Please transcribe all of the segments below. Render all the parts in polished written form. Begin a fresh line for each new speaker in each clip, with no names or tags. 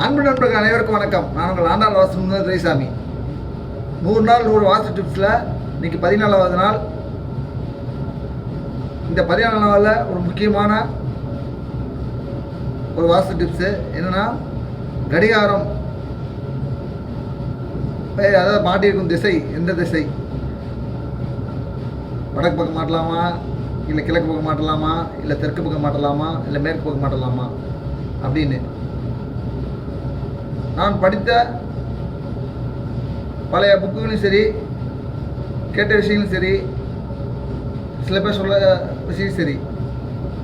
அன்பு நண்பர்கள் அனைவருக்கும் வணக்கம். நான் உங்கள் ஆண்டாள் வாசு துரைசாமி. 100 நாள் 100 வாஸ்து டிப்ஸில் இன்றைக்கி 14வது நாள். இந்த 14 நாளில் ஒரு முக்கியமான ஒரு வாஸ்து டிப்ஸு என்னென்னா, கடிகாரம் அதாவது மாட்டியிருக்கும் திசை எந்த திசை, வடக்கு பக்கம் மாட்டலாமா, இல்லை கிழக்கு பக்கம் மாட்டலாமா, இல்லை தெற்கு பக்கம் மாட்டலாமா, இல்லை மேற்கு பக்கம் மாட்டலாமா அப்படின்னு நான் படித்த பழைய புக்குகளும் சரி, கேட்ட விஷயங்களும் சரி, சில பேர் சொல்ல விஷயம் சரி,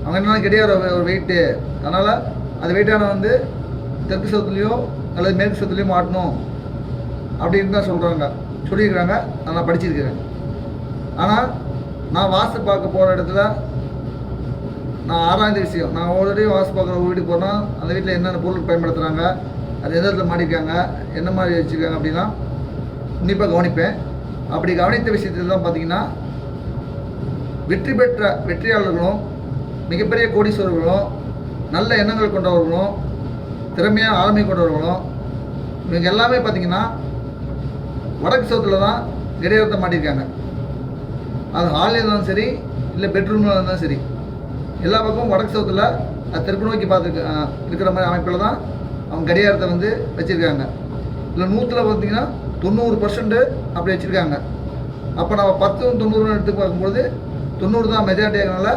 அவங்க என்னன்னா கிடையாது ஒரு வெயிட்டு, அதனால் அது வெயிட்டான வந்து தெற்கு சவுத்துலேயோ அல்லது மேற்கு சவுத்துலேயோ மாட்டணும் அப்படின்னு தான் சொல்லியிருக்கிறாங்க. நான் படிச்சிருக்கிறேன். ஆனால் நான் வாஸ்து பார்க்க போகிற இடத்துல நான் ஆராய்ந்த விஷயம், நான் ஆல்ரெடி வாஸ்து பார்க்குற ஒரு வீட்டுக்கு போனால் அந்த வீட்டில் என்னென்ன பொருள் பயன்படுத்துகிறாங்க, அது எந்த இடத்துல மாட்டிருக்காங்க, என்ன மாதிரி வச்சுருக்காங்க அப்படின்னா உன்னிப்பாக கவனிப்பேன். அப்படி கவனித்த விஷயத்தில் தான் பார்த்திங்கன்னா, வெற்றி பெற்ற வெற்றியாளர்களும் மிகப்பெரிய கோடீஸ்வரர்களும் நல்ல எண்ணங்கள் கொண்டவர்களும் திறமையாக ஆளுமை கொண்டவர்களும் இவங்க எல்லாமே பார்த்திங்கன்னா வடக்கு சவுத்தில் தான் கடிகாரத்தை மாட்டியிருக்காங்க. அது ஹாலில் இருந்தாலும் சரி, இல்லை பெட்ரூமில் இருந்தாலும் சரி, எல்லா பக்கமும் வடக்கு சவுத்தில் அது தெற்கு நோக்கி இருக்கிற மாதிரி அமைப்பில் தான் அவங்க கடிகாரத்தை வந்து வச்சுருக்காங்க. இல்லை 100ல் பார்த்திங்கன்னா 90% அப்படி வச்சுருக்காங்க. அப்போ நம்ம 10 90 எடுத்து பார்க்கும்போது 90 தான் மெஜாரிட்டி ஆகிறனால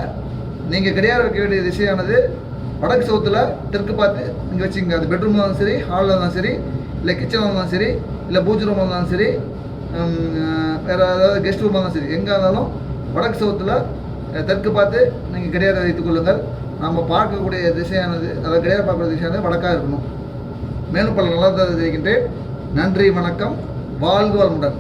நீங்கள் கடிகாரம் வைக்க வேண்டிய திசையானது வடக்கு சவுத்தில் தெற்கு பார்த்து இங்கே வச்சுக்கோங்க. அது பெட்ரூமில் இருந்தாலும் சரி, ஹாலில் இருந்தாலும் சரி, இல்லை கிச்சனில் இருந்தாலும் சரி, இல்லை பூஜை ரூமில் இருந்தாலும் சரி, வேறு ஏதாவது கெஸ்ட் ரூமாக இருந்தாலும் சரி, எங்கே இருந்தாலும் வடக்கு சவுத்தில் தெற்கு பார்த்து நீங்கள் கடிகாரம் வைத்துக் கொள்ளுங்கள். நம்ம பார்க்கக்கூடிய திசையானது, அதாவது கடிகாரம் பார்க்கக்கூடிய திசையானது வடக்காக இருக்கணும். மேலும் பல நல்லா தெரிவிக்கின்றேன். நன்றி, வணக்கம், வாழ்க வளமுடன்.